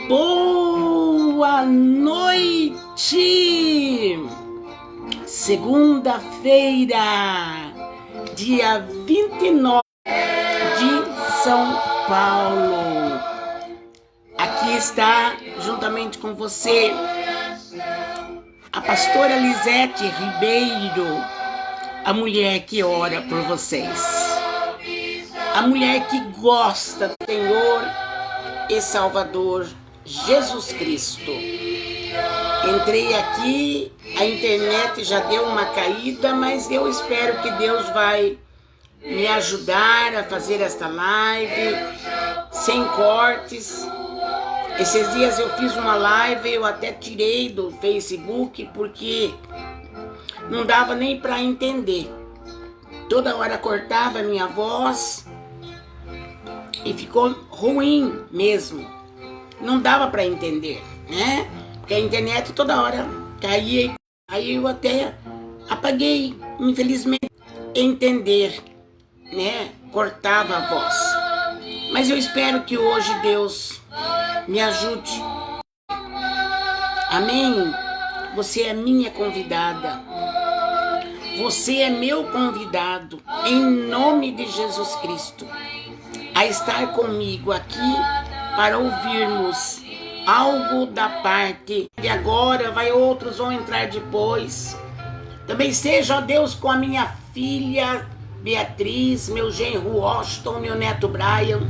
Boa noite! Segunda-feira, dia 29 de São Paulo. Aqui está, juntamente com você, a pastora Lisete Ribeiro, a mulher que ora por vocês. A mulher que gosta do Senhor e Salvador Jesus Cristo. Entrei aqui, a internet já deu uma caída, mas eu espero que Deus vai me ajudar a fazer esta live sem cortes. Esses dias eu fiz uma live, eu até tirei do Facebook porque não dava nem para entender. Toda hora cortava a minha voz e ficou ruim mesmo. Não dava para entender, né? Porque a internet toda hora caía. Aí eu até apaguei, infelizmente, entender, né? Cortava a voz. Mas eu espero que hoje Deus me ajude. Amém? Você é minha convidada. Você é meu convidado, em nome de Jesus Cristo, a estar comigo aqui para ouvirmos algo da parte de agora, outros vão entrar depois. Também seja, ó Deus, com a minha filha Beatriz, meu genro Washington, meu neto Brian.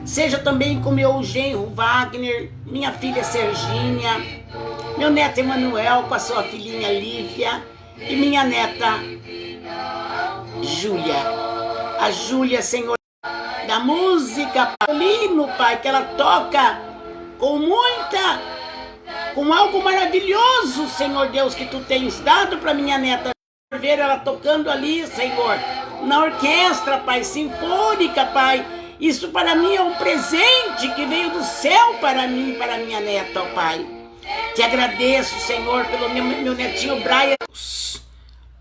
Seja também com meu genro Wagner, minha filha Serginha, meu neto Emanuel com a sua filhinha Lívia e minha neta Júlia. A Júlia, Senhor, da música Paulino, Pai, que ela toca com algo maravilhoso, Senhor Deus, que Tu tens dado para minha neta. Ver ela tocando ali, Senhor, na orquestra, Pai, sinfônica, Pai. Isso para mim é um presente que veio do céu para mim, para minha neta, ó Pai. Te agradeço, Senhor, pelo meu netinho Brian,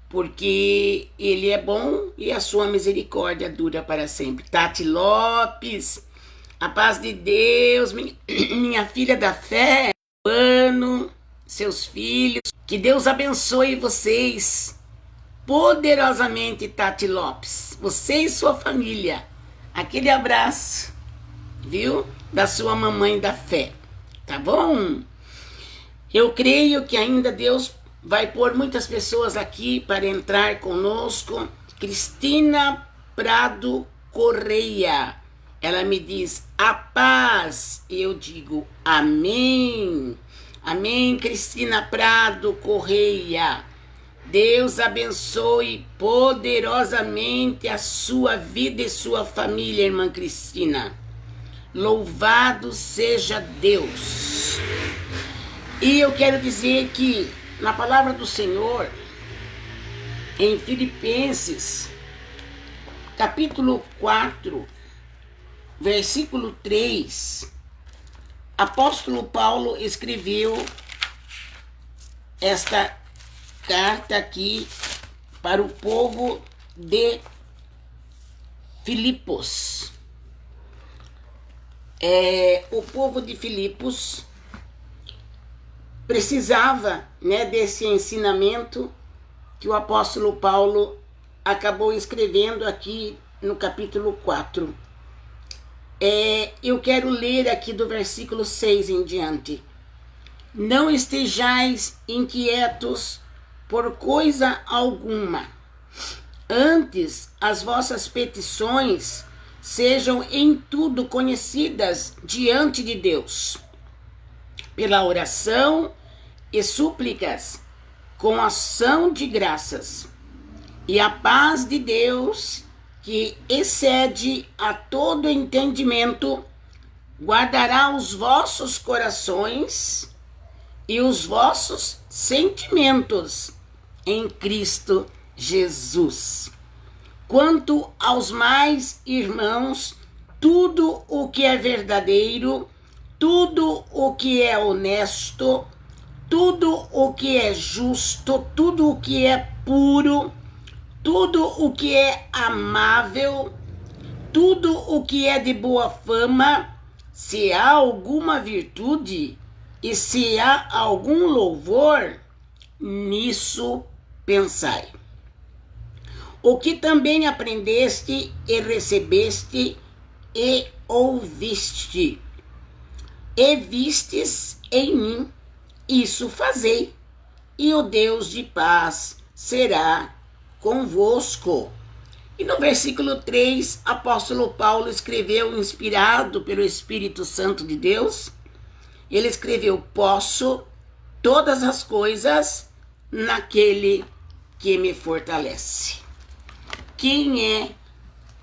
porque ele é bom e a sua misericórdia dura para sempre. Tati Lopes, a paz de Deus, minha filha da fé, Ano, seus filhos, que Deus abençoe vocês poderosamente, Tati Lopes, você e sua família. Aquele abraço, viu? Da sua mamãe da fé, tá bom? Eu creio que ainda Deus vai pôr muitas pessoas aqui para entrar conosco. Cristina Prado Correia, ela me diz a paz, eu digo amém. Amém, Cristina Prado Correia. Deus abençoe poderosamente a sua vida e sua família, irmã Cristina. Louvado seja Deus. E eu quero dizer que na palavra do Senhor, em Filipenses, capítulo 4, versículo 3, apóstolo Paulo escreveu esta carta aqui para o povo de Filipos. O povo de Filipos precisava, né, desse ensinamento que o apóstolo Paulo acabou escrevendo aqui no capítulo 4. Eu quero ler aqui do versículo 6 em diante. Não estejais inquietos por coisa alguma. Antes, as vossas petições sejam em tudo conhecidas diante de Deus, pela oração e súplicas, com ação de graças. E a paz de Deus, que excede a todo entendimento, guardará os vossos corações e os vossos sentimentos em Cristo Jesus. Quanto aos mais irmãos, tudo o que é verdadeiro, tudo o que é honesto, tudo o que é justo, tudo o que é puro, tudo o que é amável, tudo o que é de boa fama, se há alguma virtude e se há algum louvor, nisso pensai. O que também aprendeste e recebeste e ouviste, e vistes em mim, isso fazei, e o Deus de paz será convosco. E no versículo 3, apóstolo Paulo escreveu, inspirado pelo Espírito Santo de Deus, ele escreveu: posso todas as coisas naquele que me fortalece. Quem é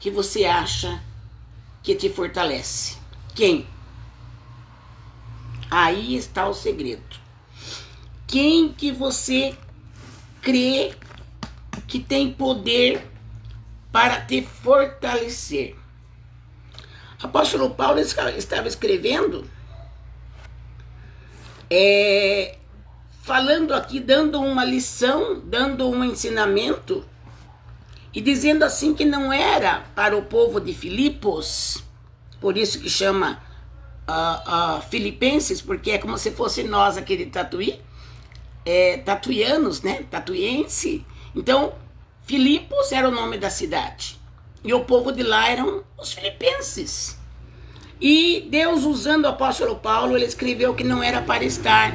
que você acha que te fortalece? Quem? Aí está o segredo. Quem que você crê que tem poder para te fortalecer? Apóstolo Paulo estava escrevendo, falando aqui, dando uma lição, dando um ensinamento, e dizendo assim que não era para o povo de Filipos, por isso que chama Filipenses, porque é como se fosse nós aqui de Tatuí, tatuianos, né? Tatuiense. Então, Filipos era o nome da cidade. E o povo de lá eram os filipenses. E Deus, usando o apóstolo Paulo, ele escreveu que não era para estar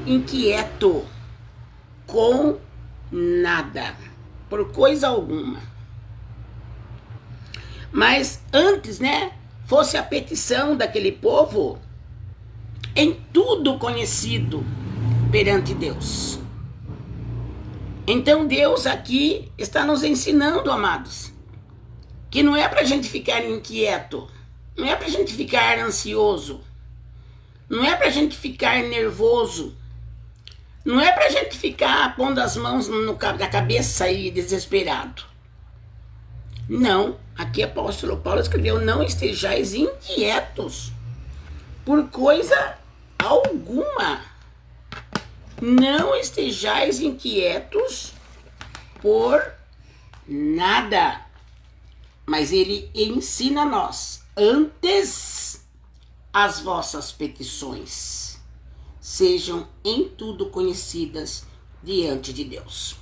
inquieto com nada, por coisa alguma. Mas antes, né, fosse a petição daquele povo, em tudo conhecido perante Deus. Então Deus aqui está nos ensinando, amados, que não é para a gente ficar inquieto, não é para a gente ficar ansioso, não é para a gente ficar nervoso, não é para a gente ficar pondo as mãos na cabeça e desesperado. Não, aqui apóstolo Paulo escreveu: não estejais inquietos por coisa alguma. Não estejais inquietos por nada. Mas ele ensina a nós: antes as vossas petições sejam em tudo conhecidas diante de Deus.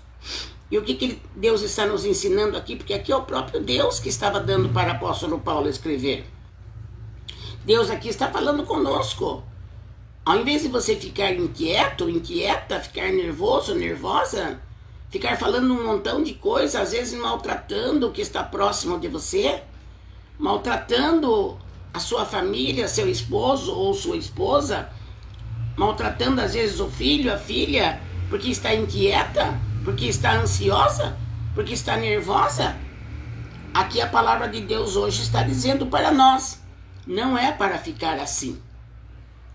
E o que Deus está nos ensinando aqui? Porque aqui é o próprio Deus que estava dando para o apóstolo Paulo escrever. Deus aqui está falando conosco. Ao invés de você ficar inquieto, inquieta, ficar nervoso, nervosa, ficar falando um montão de coisas, às vezes maltratando o que está próximo de você, maltratando a sua família, seu esposo ou sua esposa, maltratando às vezes o filho, a filha, porque está inquieta, porque está ansiosa, porque está nervosa. Aqui a palavra de Deus hoje está dizendo para nós: não é para ficar assim,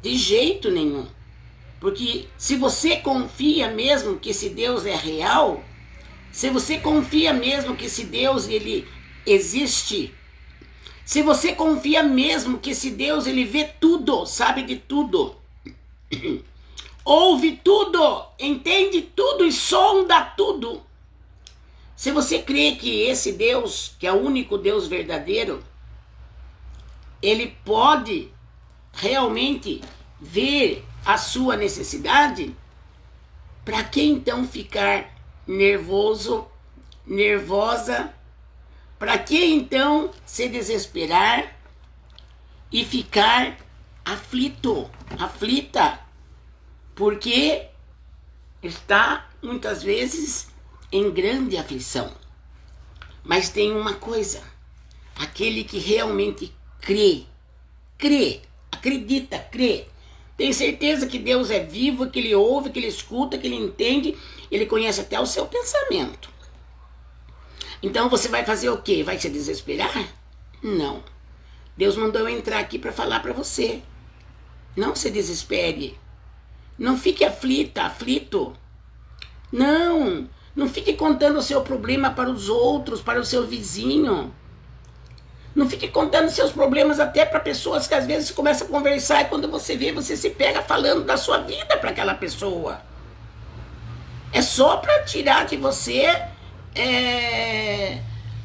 de jeito nenhum. Porque se você confia mesmo que esse Deus é real, se você confia mesmo que esse Deus ele existe, se você confia mesmo que esse Deus ele vê tudo, sabe de tudo, ouve tudo, entende tudo e sonda tudo, se você crê que esse Deus, que é o único Deus verdadeiro, ele pode realmente ver a sua necessidade, para que então ficar nervoso, nervosa? Para que então se desesperar e ficar aflito, aflita? Porque está muitas vezes em grande aflição. Mas tem uma coisa: aquele que realmente crê, acredita, crê, tem certeza que Deus é vivo, que ele ouve, que ele escuta, que ele entende, ele conhece até o seu pensamento. Então você vai fazer o quê? Vai se desesperar? Não. Deus mandou eu entrar aqui para falar para você: não se desespere, não fique aflita, aflito, não fique contando o seu problema para os outros, para o seu vizinho. Não fique contando seus problemas até para pessoas que às vezes começam a conversar e quando você vê, você se pega falando da sua vida para aquela pessoa. É só para tirar de você,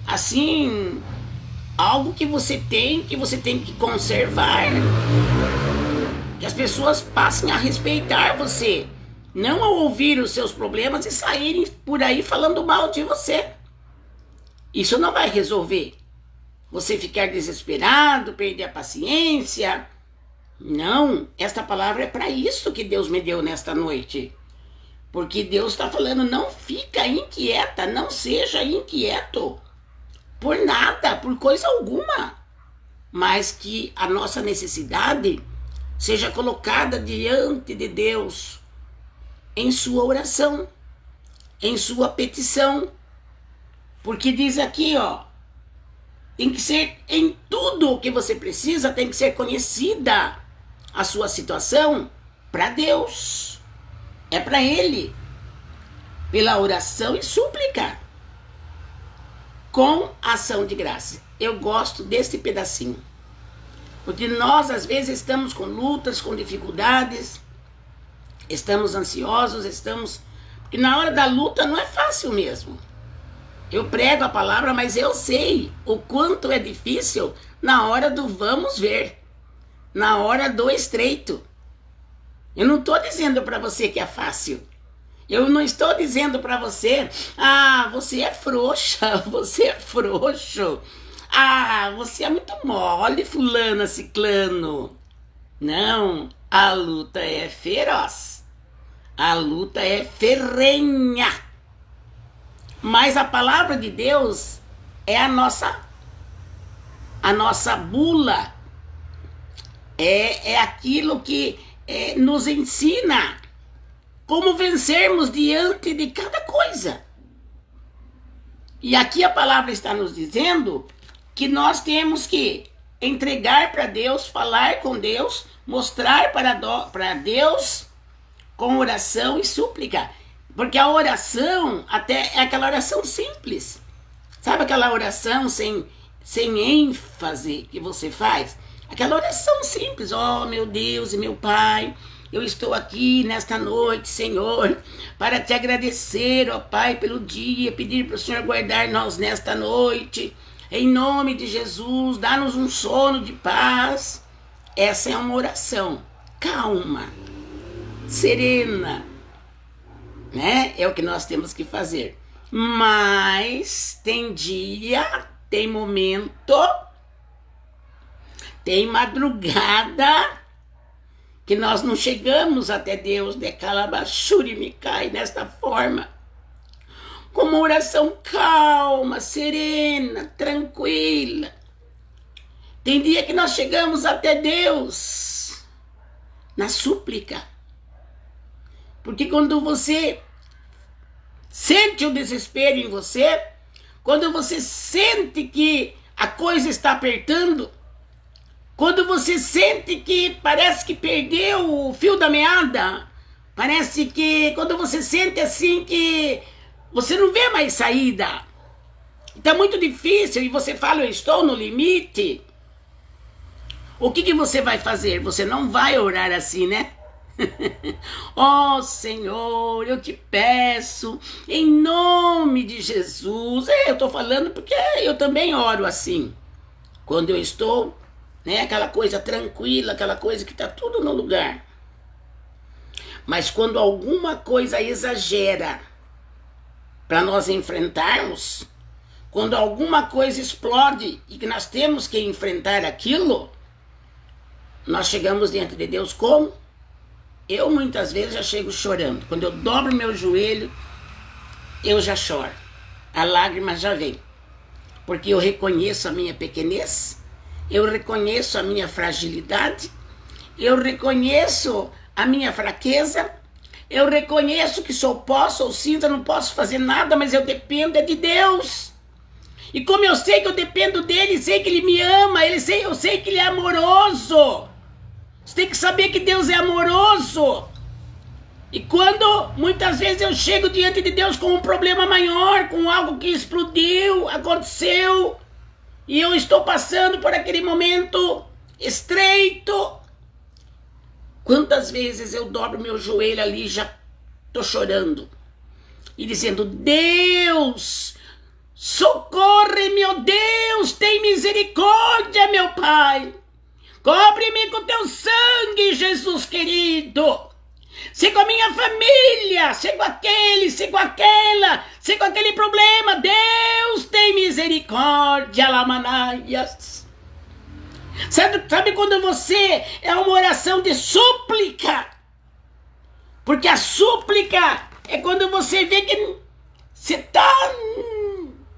assim, algo que você tem que conservar. Que as pessoas passem a respeitar você, não a ouvir os seus problemas e saírem por aí falando mal de você. Isso não vai resolver. Você ficar desesperado, perder a paciência. Não, esta palavra é para isso que Deus me deu nesta noite. Porque Deus está falando, não fica inquieta, não seja inquieto. Por nada, por coisa alguma. Mas que a nossa necessidade seja colocada diante de Deus em sua oração, em sua petição. Porque diz aqui, ó, tem que ser em tudo o que você precisa, tem que ser conhecida a sua situação para Deus. É para Ele. Pela oração e súplica. Com ação de graça. Eu gosto desse pedacinho. Porque nós, às vezes, estamos com lutas, com dificuldades, estamos ansiosos, porque na hora da luta não é fácil mesmo. Eu prego a palavra, mas eu sei o quanto é difícil na hora do vamos ver, na hora do estreito. Eu não estou dizendo para você que é fácil. Eu não estou dizendo para você, você é frouxa, você é frouxo. Você é muito mole, fulana, ciclano. Não, a luta é feroz. A luta é ferrenha. Mas a palavra de Deus é a nossa bula. É aquilo que nos ensina como vencermos diante de cada coisa. E aqui a palavra está nos dizendo que nós temos que entregar para Deus, falar com Deus, mostrar para Deus com oração e súplica. Porque a oração até é aquela oração simples. Sabe aquela oração sem ênfase que você faz? Aquela oração simples. Oh, meu Deus e meu Pai, eu estou aqui nesta noite, Senhor, para te agradecer, ó Pai, pelo dia, pedir para o Senhor guardar-nos nesta noite. Em nome de Jesus, dá-nos um sono de paz. Essa é uma oração calma, serena, né? É o que nós temos que fazer. Mas tem dia, tem momento, tem madrugada que nós não chegamos até Deus, de calabachuri me cai desta forma. Com uma oração calma, serena, tranquila. Tem dia que nós chegamos até Deus na súplica. Porque quando você sente o desespero em você, quando você sente que a coisa está apertando, quando você sente que parece que perdeu o fio da meada, parece que quando você sente assim que você não vê mais saída, está muito difícil e você fala, eu estou no limite, o que você vai fazer? Você não vai orar assim, né? Oh Senhor, eu te peço, em nome de Jesus. Eu estou falando porque eu também oro assim, quando eu estou, né, aquela coisa tranquila, aquela coisa que está tudo no lugar. Mas quando alguma coisa exagera para nós enfrentarmos, quando alguma coisa explode e que nós temos que enfrentar aquilo, nós chegamos diante de Deus como? Eu muitas vezes já chego chorando. Quando eu dobro meu joelho, eu já choro. A lágrima já vem. Porque eu reconheço a minha pequenez, eu reconheço a minha fragilidade, eu reconheço a minha fraqueza, eu reconheço que sou pó, sou cinza, não posso fazer nada, mas eu dependo de Deus. E como eu sei que eu dependo dele, sei que ele me ama, eu sei que ele é amoroso. Você tem que saber que Deus é amoroso. E quando muitas vezes eu chego diante de Deus com um problema maior, com algo que explodiu, aconteceu, e eu estou passando por aquele momento estreito, quantas vezes eu dobro meu joelho ali e já estou chorando. E dizendo, Deus, Socorre, meu Deus, tem misericórdia, meu Pai. Cobre-me com teu sangue, Jesus querido. Se com a minha família, se com aquele, se com aquela, se com aquele problema, Deus tem misericórdia, Lamanaias. Sabe quando você é uma oração de súplica? Porque a súplica é quando você vê que você está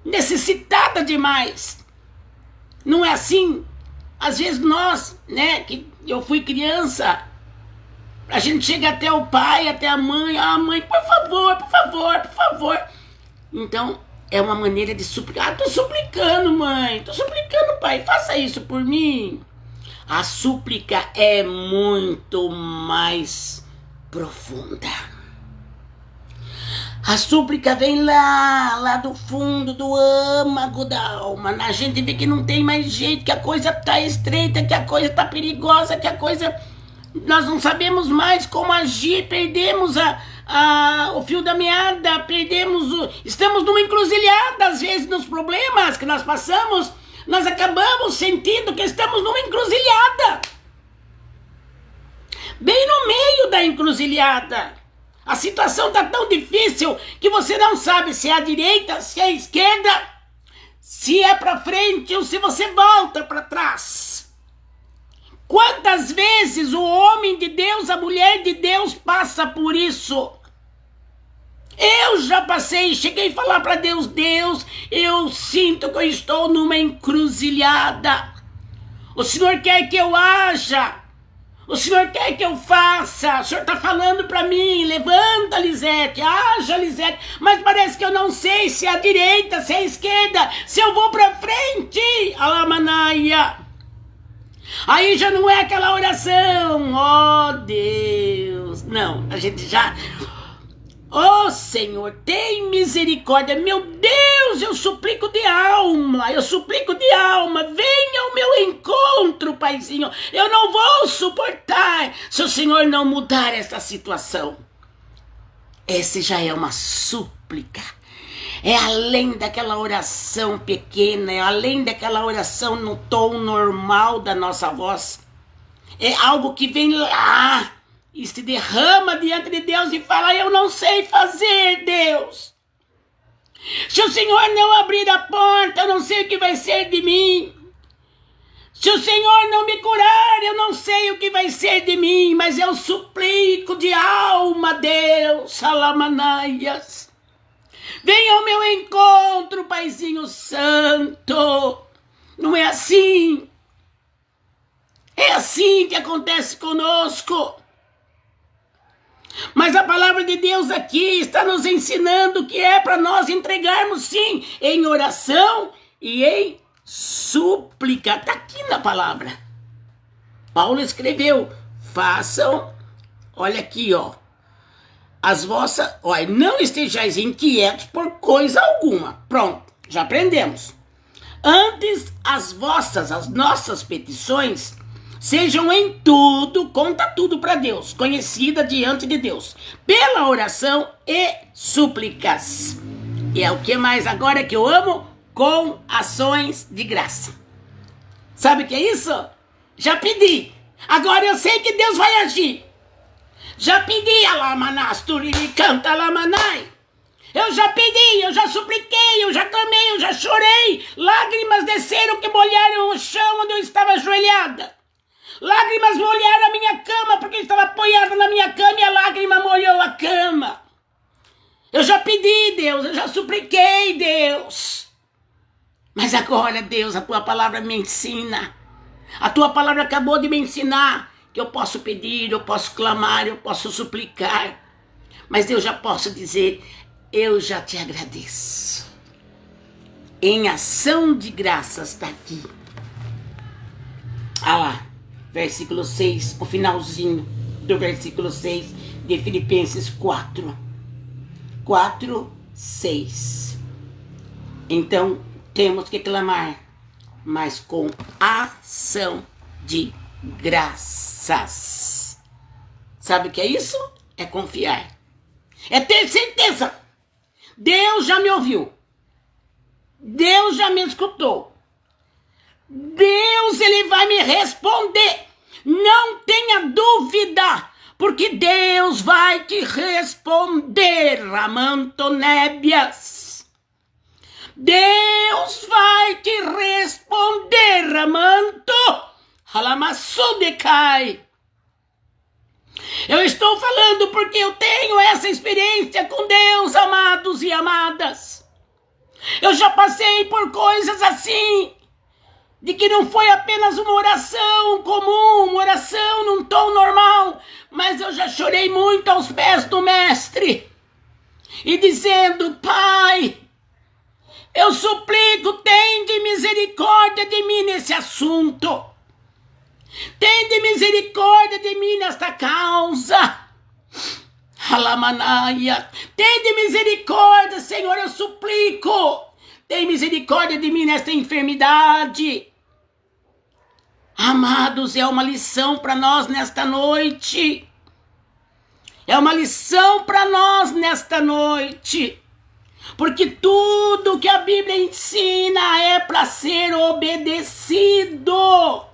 necessitada demais. Não é assim? Às vezes nós, né, que eu fui criança, a gente chega até o pai, até a mãe, mãe, por favor, por favor, por favor. Então, é uma maneira de suplicar. Tô suplicando, mãe, tô suplicando, pai, faça isso por mim. A súplica é muito mais profunda. A súplica vem lá do fundo do âmago da alma. A gente vê que não tem mais jeito, que a coisa tá estreita, que a coisa tá perigosa, que a coisa... Nós não sabemos mais como agir, perdemos o fio da meada, estamos numa encruzilhada, às vezes, nos problemas que nós passamos, nós acabamos sentindo que estamos numa encruzilhada. Bem no meio da encruzilhada. A situação está tão difícil que você não sabe se é à direita, se é à esquerda, se é para frente ou se você volta para trás. Quantas vezes o homem de Deus, a mulher de Deus passa por isso? Eu já passei, cheguei a falar para Deus, Deus, eu sinto que eu estou numa encruzilhada. O Senhor quer que eu haja. O Senhor quer que eu faça. O Senhor está falando para mim, levanta, Lisete, haja, Lisete. Mas parece que eu não sei se é a direita, se é a esquerda, se eu vou para frente. Alamanaia. Aí já não é aquela oração, ó Deus. Não, a gente já... Ó Senhor, tem misericórdia. Meu Deus, eu suplico de alma. Venha ao meu encontro, Paizinho. Eu não vou suportar se o Senhor não mudar essa situação. Esse já é uma súplica. É além daquela oração pequena, é além daquela oração no tom normal da nossa voz. É algo que vem lá e se derrama diante de Deus e fala, eu não sei fazer, Deus. Se o Senhor não abrir a porta, eu não sei o que vai ser de mim. Se o Senhor não me curar, eu não sei o que vai ser de mim, mas eu suplico de alma, Deus, Salamanaias. Venha ao meu encontro, Paizinho Santo. Não é assim. É assim que acontece conosco. Mas a palavra de Deus aqui está nos ensinando que é para nós entregarmos sim, em oração e em súplica. Está aqui na palavra. Paulo escreveu, façam, olha aqui, ó. As vossas, olha, não estejais inquietos por coisa alguma. Pronto, já aprendemos. Antes as nossas petições, sejam em tudo, conta tudo para Deus, conhecida diante de Deus, pela oração e súplicas. E é o que mais agora que eu amo? Com ações de graça. Sabe o que é isso? Já pedi. Agora eu sei que Deus vai agir. Já pedi, alamanasturiri canta alamanai. Eu já pedi, eu já supliquei, eu já clamei, eu já chorei. Lágrimas desceram que molharam o chão onde eu estava ajoelhada. Lágrimas molharam a minha cama porque eu estava apoiada na minha cama e a lágrima molhou a cama. Eu já pedi, Deus, eu já supliquei, Deus. Mas agora, Deus, a tua palavra me ensina. A tua palavra acabou de me ensinar que eu posso pedir, eu posso clamar, eu posso suplicar. Mas eu já posso dizer, eu já te agradeço. Em ação de graças está aqui. Ah lá, versículo 6, o finalzinho do versículo 6 de Filipenses 4. 4, 6. Então, temos que clamar, mas com ação de graças. Sabe o que é isso? É confiar. É ter certeza. Deus já me ouviu. Deus já me escutou. Deus, ele vai me responder. Não tenha dúvida, porque Deus vai te responder, Ramantonébias. Deus vai te responder, Ramanto. Halamassudecai. Eu estou falando porque eu tenho essa experiência com Deus, amados e amadas. Eu já passei por coisas assim, de que não foi apenas uma oração comum, uma oração num tom normal, mas eu já chorei muito aos pés do Mestre, e dizendo: Pai, eu suplico, tende misericórdia de mim nesse assunto, tende misericórdia de mim nesta causa, Alamanaia, tende misericórdia, Senhor, eu suplico, tem misericórdia de mim nesta enfermidade. Amados, é uma lição para nós nesta noite. É uma lição para nós nesta noite. Porque tudo que a Bíblia ensina é para ser obedecido.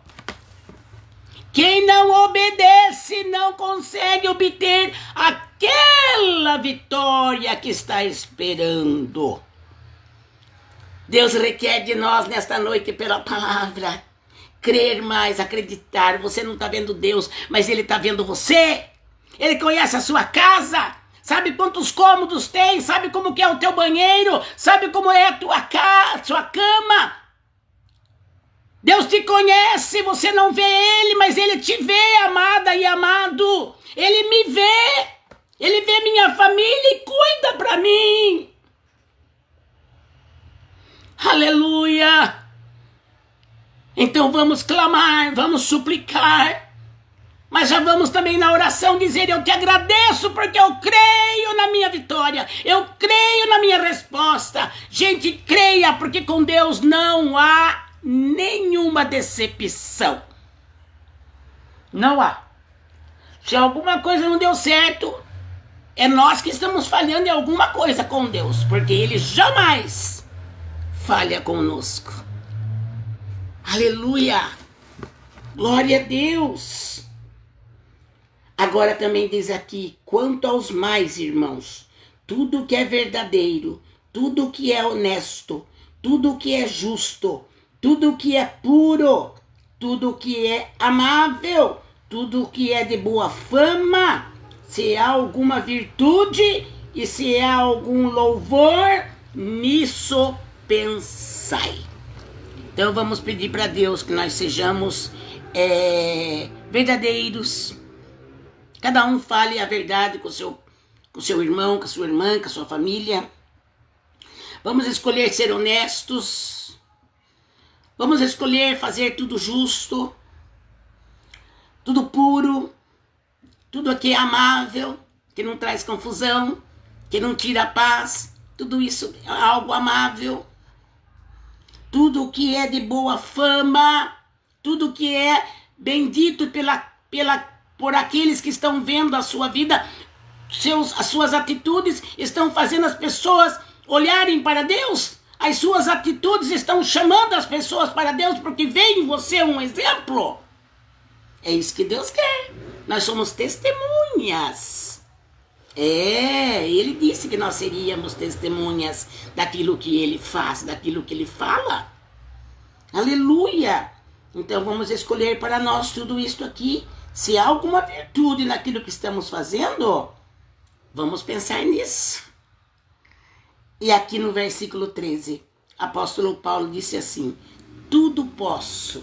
Quem não obedece não consegue obter aquela vitória que está esperando. Deus requer de nós nesta noite pela palavra crer mais, acreditar. Você não está vendo Deus, mas Ele está vendo você. Ele conhece a sua casa, sabe quantos cômodos tem, sabe como que é o teu banheiro, sabe como é a tua sua cama. Deus te conhece, você não vê Ele, mas Ele te vê, amada e amado. Ele me vê, Ele vê minha família e cuida para mim. Aleluia! Então vamos clamar, vamos suplicar, mas já vamos também na oração dizer: eu te agradeço porque eu creio na minha vitória, eu creio na minha resposta. Gente, creia, porque com Deus não há nenhuma decepção. Não há. Se alguma coisa não deu certo, é nós que estamos falhando em alguma coisa com Deus, porque Ele jamais falha conosco. Aleluia! Glória a Deus! Agora também diz aqui: quanto aos mais, irmãos, tudo que é verdadeiro, tudo que é honesto, tudo que é justo, tudo que é puro, tudo que é amável, tudo que é de boa fama, se há alguma virtude e se há algum louvor, nisso pensai. Então vamos pedir para Deus que nós sejamos verdadeiros. Cada um fale a verdade com seu irmão, com a sua irmã, com a sua família. Vamos escolher ser honestos. Vamos escolher fazer tudo justo, tudo puro, tudo que é amável, que não traz confusão, que não tira a paz. Tudo isso é algo amável. Tudo que é de boa fama, tudo que é bendito por aqueles que estão vendo a sua vida, as suas atitudes estão fazendo as pessoas olharem para Deus. As suas atitudes estão chamando as pessoas para Deus porque vê em você um exemplo. É isso que Deus quer. Nós somos testemunhas. Ele disse que nós seríamos testemunhas daquilo que Ele faz, daquilo que Ele fala. Aleluia! Então vamos escolher para nós tudo isto aqui. Se há alguma virtude naquilo que estamos fazendo, vamos pensar nisso. E aqui no versículo 13, apóstolo Paulo disse assim: tudo posso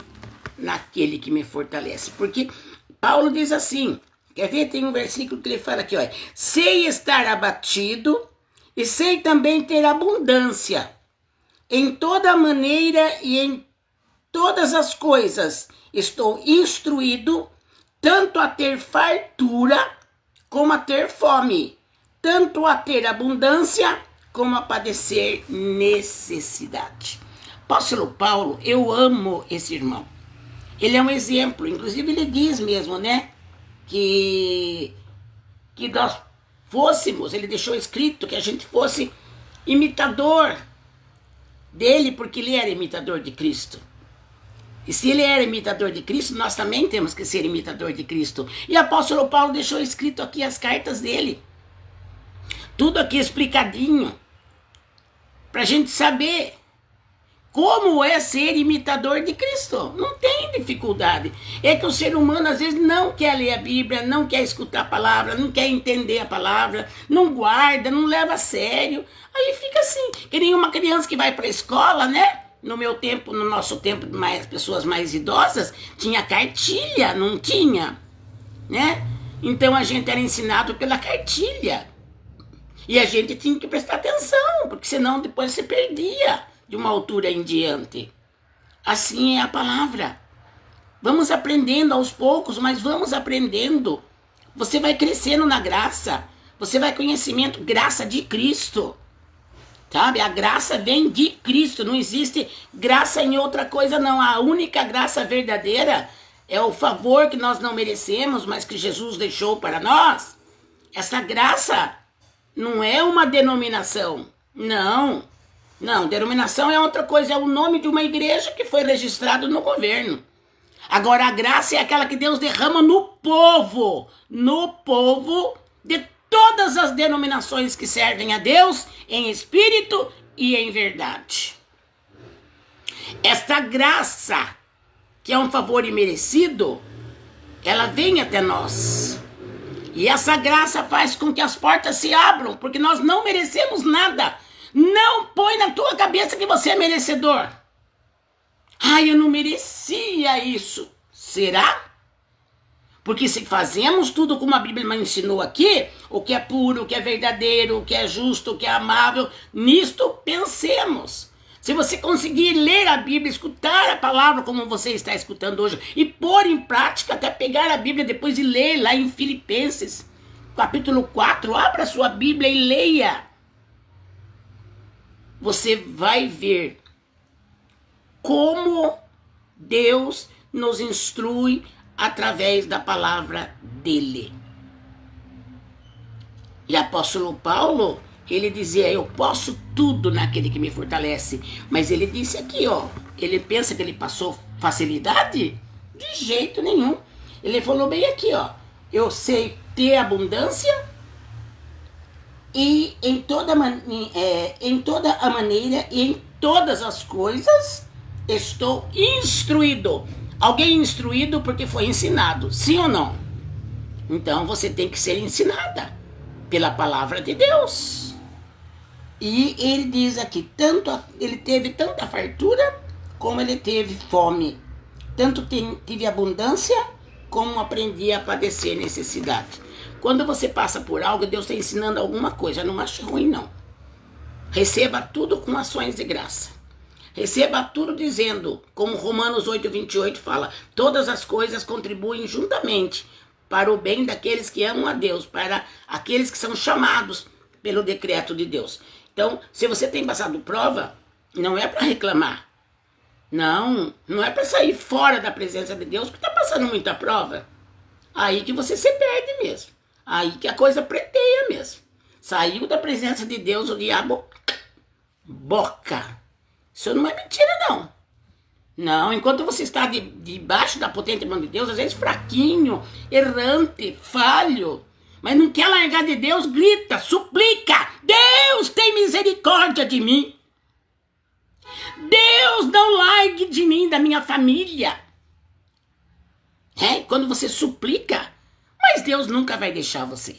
naquele que me fortalece. Porque Paulo diz assim, quer ver? Tem um versículo que ele fala aqui, ó: sei estar abatido e sei também ter abundância. Em toda maneira e em todas as coisas estou instruído, tanto a ter fartura como a ter fome, tanto a ter abundância como a padecer necessidade. Apóstolo Paulo, eu amo esse irmão. Ele é um exemplo, inclusive ele diz mesmo, né? Que nós fôssemos, ele deixou escrito que a gente fosse imitador dele porque ele era imitador de Cristo. E se ele era imitador de Cristo, nós também temos que ser imitador de Cristo. E o apóstolo Paulo deixou escrito aqui as cartas dele. Tudo aqui explicadinho. Para a gente saber como é ser imitador de Cristo. Não tem dificuldade. É que o ser humano às vezes não quer ler a Bíblia, não quer escutar a palavra, não quer entender a palavra, não guarda, não leva a sério. Aí fica assim, que nem uma criança que vai para a escola, né? No meu tempo, no nosso tempo, pessoas mais idosas, tinha cartilha, não tinha, né? Então a gente era ensinado pela cartilha. E a gente tinha que prestar atenção, porque senão depois você perdia de uma altura em diante. Assim é a palavra. Vamos aprendendo aos poucos, mas vamos aprendendo. Você vai crescendo na graça. Você vai conhecimento, graça de Cristo. Sabe? A graça vem de Cristo. Não existe graça em outra coisa, não. A única graça verdadeira é o favor que nós não merecemos, mas que Jesus deixou para nós. Essa graça não é uma denominação. Não. Não, denominação é outra coisa. É o nome de uma igreja que foi registrado no governo. Agora, a graça é aquela que Deus derrama no povo. No povo de todas as denominações que servem a Deus em espírito e em verdade. Esta graça, que é um favor imerecido, ela vem até nós. E essa graça faz com que as portas se abram, porque nós não merecemos nada. Não põe na tua cabeça que você é merecedor. Ai, eu não merecia isso. Será? Porque se fazemos tudo como a Bíblia me ensinou aqui, o que é puro, o que é verdadeiro, o que é justo, o que é amável, nisto pensemos. Se você conseguir ler a Bíblia, escutar a palavra como você está escutando hoje e pôr em prática, até pegar a Bíblia depois de ler lá em Filipenses, capítulo 4, abra sua Bíblia e leia. Você vai ver como Deus nos instrui através da palavra dele. E apóstolo Paulo, ele dizia, eu posso tudo naquele que me fortalece. Mas ele disse aqui, ó, ele pensa que ele passou facilidade? De jeito nenhum. Ele falou bem aqui, ó, eu sei ter abundância e em toda a maneira e em todas as coisas estou instruído. Alguém instruído porque foi ensinado, sim ou não? Então você tem que ser ensinada pela palavra de Deus. E ele diz aqui, ele teve tanta fartura como ele teve fome. Tanto tive abundância como aprendi a padecer necessidade. Quando você passa por algo, Deus está ensinando alguma coisa, não ache ruim não. Receba tudo com ações de graça. Receba tudo dizendo, como Romanos 8:28 fala, todas as coisas contribuem juntamente para o bem daqueles que amam a Deus, para aqueles que são chamados pelo decreto de Deus. Então, se você tem passado prova, não é para reclamar. Não é para sair fora da presença de Deus, porque está passando muita prova. Aí que você se perde mesmo. Aí que a coisa preteia mesmo. Saiu da presença de Deus, o diabo boca. Isso não é mentira, não. Não, enquanto você está debaixo da potente mão de Deus, às vezes fraquinho, errante, falho, mas não quer largar de Deus, grita, suplica. Deus tem misericórdia de mim. Deus não largue de mim, da minha família. Quando você suplica, mas Deus nunca vai deixar você.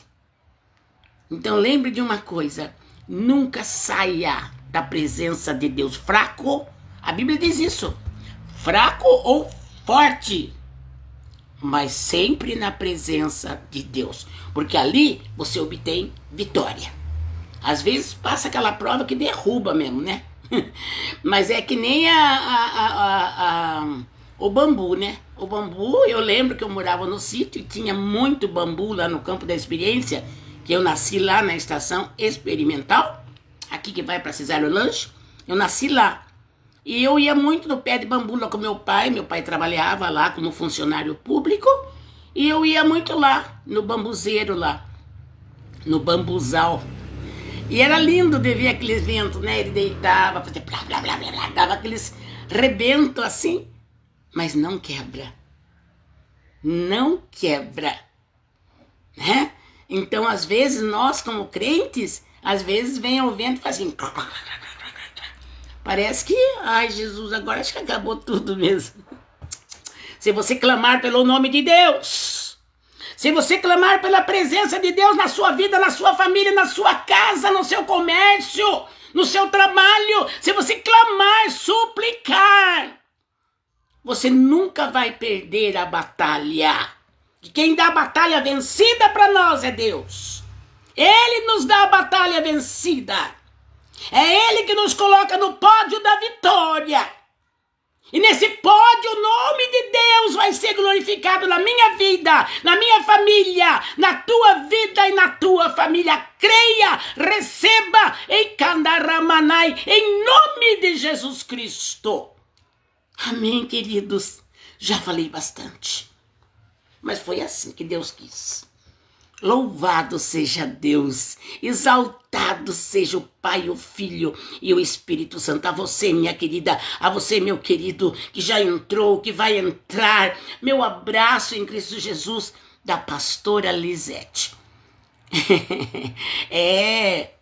Então lembre de uma coisa, nunca saia da presença de Deus fraco. A Bíblia diz isso, fraco ou forte, mas sempre na presença de Deus, porque ali você obtém vitória. Às vezes passa aquela prova que derruba mesmo, né? Mas é que nem o bambu, né? O bambu, eu lembro que eu morava no sítio e tinha muito bambu lá no Campo da Experiência, que eu nasci lá na estação experimental, aqui que vai para Cesário Lanche, eu nasci lá. E eu ia muito no pé de bambu lá com meu pai trabalhava lá como funcionário público, e eu ia muito lá, no bambuzeiro lá, no bambuzal. E era lindo de ver aqueles ventos, né? Ele deitava, fazia blá, blá, blá, blá, blá, dava aqueles rebentos assim, mas não quebra. Não quebra, né? Então, às vezes, nós como crentes, às vezes vem o vento e faz assim, parece que, ai Jesus, agora acho que acabou tudo mesmo. Se você clamar pelo nome de Deus, se você clamar pela presença de Deus na sua vida, na sua família, na sua casa, no seu comércio, no seu trabalho, se você clamar, suplicar, você nunca vai perder a batalha. E quem dá a batalha vencida para nós é Deus. Ele nos dá a batalha vencida. É Ele que nos coloca no pódio da vitória. E nesse pódio o nome de Deus vai ser glorificado na minha vida, na minha família, na tua vida e na tua família. Creia, receba em Candaramanai, em nome de Jesus Cristo. Amém, queridos. Já falei bastante. Mas foi assim que Deus quis. Louvado seja Deus, exaltado seja o Pai, o Filho e o Espírito Santo. A você, minha querida, a você, meu querido, que já entrou, que vai entrar, meu abraço em Cristo Jesus, da pastora Lisete.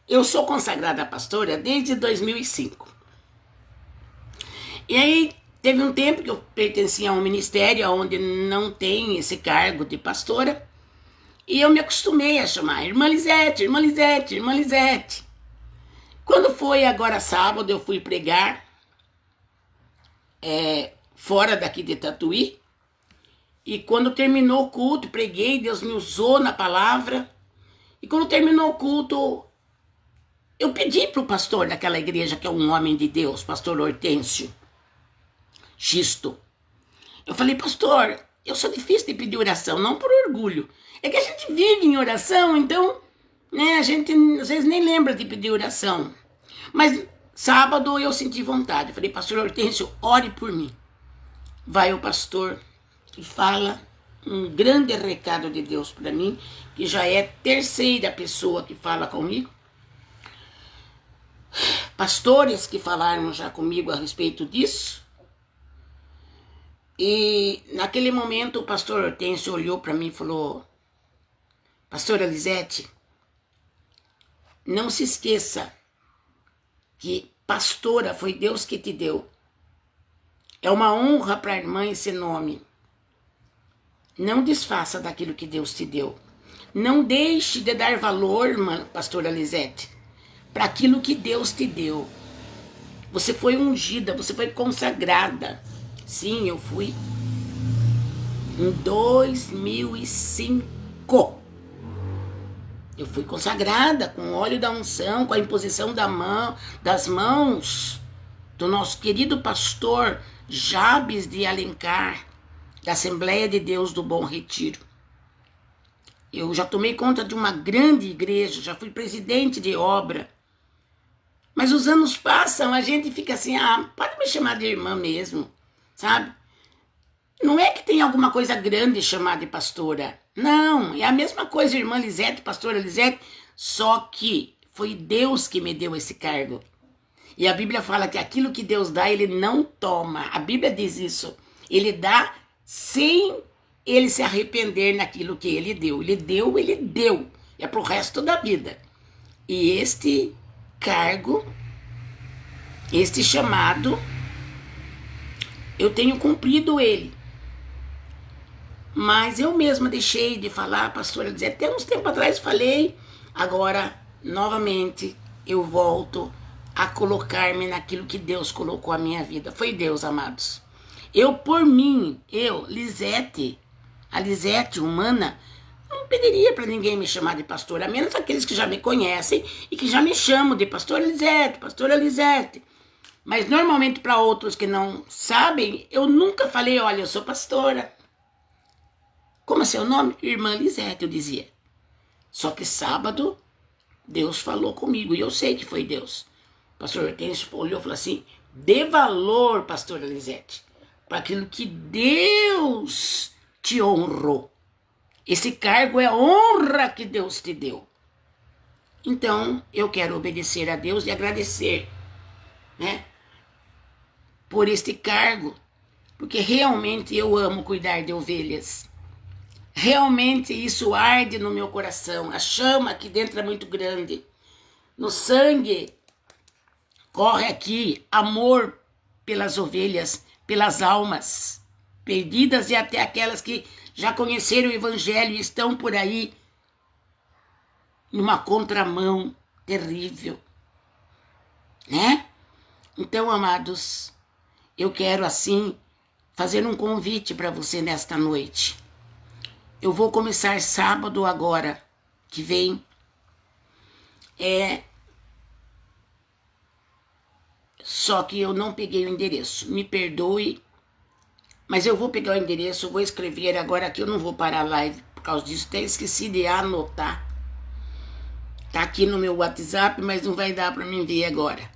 Eu sou consagrada pastora desde 2005. E aí, teve um tempo que eu pertencia a um ministério onde não tem esse cargo de pastora. E eu me acostumei a chamar Irmã Lisete, Irmã Lisete, Irmã Lisete. Quando foi agora sábado, eu fui pregar fora daqui de Tatuí. E quando terminou o culto, preguei, Deus me usou na palavra. E quando terminou o culto, eu pedi para o pastor daquela igreja, que é um homem de Deus, pastor Hortêncio Xisto. Eu falei, pastor, eu sou difícil de pedir oração, não por orgulho. É que a gente vive em oração, então, né, a gente às vezes nem lembra de pedir oração. Mas sábado eu senti vontade. Eu falei, pastor Hortêncio, ore por mim. Vai o pastor e fala um grande recado de Deus para mim, que já é a terceira pessoa que fala comigo. Pastores que falaram já comigo a respeito disso. E naquele momento o pastor Hortêncio olhou para mim e falou, pastora Lisete, não se esqueça que pastora foi Deus que te deu. É uma honra para a irmã esse nome. Não desfaça daquilo que Deus te deu. Não deixe de dar valor, irmã pastora Lisete, para aquilo que Deus te deu. Você foi ungida, você foi consagrada. Sim, eu fui. Em 2005. Eu fui consagrada com o óleo da unção, com a imposição das mãos do nosso querido pastor Jabes de Alencar, da Assembleia de Deus do Bom Retiro. Eu já tomei conta de uma grande igreja, já fui presidente de obra. Mas os anos passam, a gente fica assim, pode me chamar de irmã mesmo, sabe? Não é que tem alguma coisa grande chamada de pastora. Não, é a mesma coisa, irmã Lisete, pastora Lisete, só que foi Deus que me deu esse cargo. E a Bíblia fala que aquilo que Deus dá, Ele não toma. A Bíblia diz isso. Ele dá sem Ele se arrepender naquilo que Ele deu. Ele deu, Ele deu. É pro resto da vida. E este cargo, este chamado, eu tenho cumprido ele. Mas eu mesma deixei de falar, pastora, dizer, até uns tempos atrás falei, agora, novamente, eu volto a colocar-me naquilo que Deus colocou a minha vida. Foi Deus, amados. Eu, por mim, Lisete, a Lisete humana, não pediria para ninguém me chamar de pastora, a menos aqueles que já me conhecem e que já me chamam de pastora Lisete, pastora Lisete. Mas normalmente para outros que não sabem, eu nunca falei, olha, eu sou pastora. Como é seu nome? Irmã Lisete, eu dizia. Só que sábado, Deus falou comigo, e eu sei que foi Deus. O pastor Hortêncio olhou e falou assim, dê valor, pastora Lisete, para aquilo que Deus te honrou. Esse cargo é honra que Deus te deu. Então, eu quero obedecer a Deus e agradecer, né, por este cargo, porque realmente eu amo cuidar de ovelhas. Realmente isso arde no meu coração. A chama aqui dentro é muito grande. No sangue corre aqui amor pelas ovelhas, pelas almas perdidas e até aquelas que já conheceram o evangelho e estão por aí numa contramão terrível, né? Então, amados, eu quero assim fazer um convite para você nesta noite. Eu vou começar sábado agora, que vem. Só que eu não peguei o endereço. Me perdoe, mas eu vou pegar o endereço, vou escrever agora que eu não vou parar a live por causa disso. Até esqueci de anotar. Tá aqui no meu WhatsApp, mas não vai dar para mim ver agora.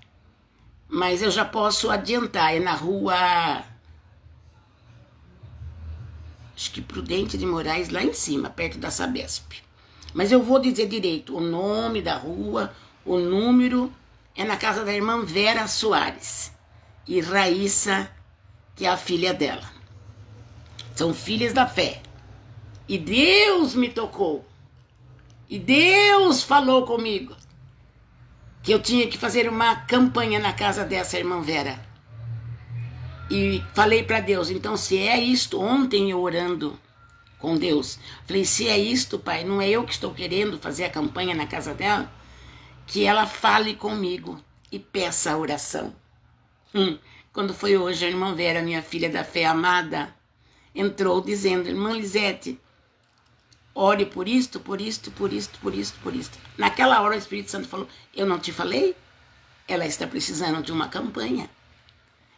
Mas eu já posso adiantar. É na rua... acho que Prudente de Moraes, lá em cima, perto da Sabesp. Mas eu vou dizer direito o nome da rua, o número. É na casa da irmã Vera Soares e Raíssa, que é a filha dela. São filhas da fé. E Deus me tocou. E Deus falou comigo que eu tinha que fazer uma campanha na casa dessa irmã Vera. E falei para Deus, então se é isto, ontem eu orando com Deus, falei, se é isto, Pai, não é eu que estou querendo fazer a campanha na casa dela, que ela fale comigo e peça a oração. Quando foi hoje, a irmã Vera, minha filha da fé amada, entrou dizendo, irmã Lisete, ore por isto, por isto, por isto, por isto, por isto. Naquela hora o Espírito Santo falou, eu não te falei? Ela está precisando de uma campanha.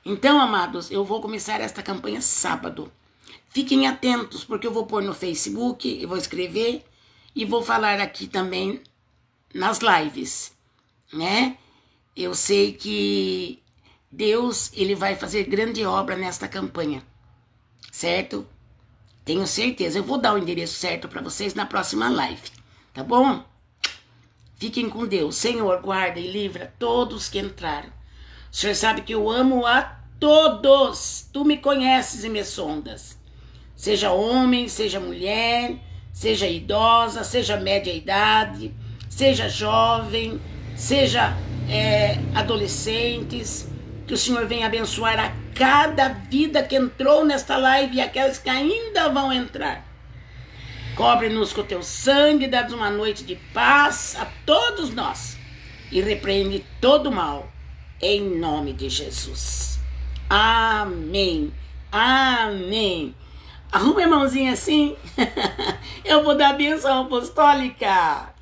Então, amados, eu vou começar esta campanha sábado. Fiquem atentos, porque eu vou pôr no Facebook, eu vou escrever e vou falar aqui também nas lives, né? Eu sei que Deus, ele vai fazer grande obra nesta campanha, certo? Tenho certeza. Eu vou dar o endereço certo para vocês na próxima live, tá bom? Fiquem com Deus. Senhor, guarda e livra todos que entraram. O Senhor sabe que eu amo a todos. Tu me conheces e me sondas. Seja homem, seja mulher, seja idosa, seja média idade, seja jovem, seja adolescentes. Que o Senhor venha abençoar a cada vida que entrou nesta live e aquelas que ainda vão entrar. Cobre-nos com o teu sangue, dá-nos uma noite de paz a todos nós. E repreende todo mal. Em nome de Jesus. Amém. Amém. Arruma a mãozinha assim. Eu vou dar a bênção apostólica.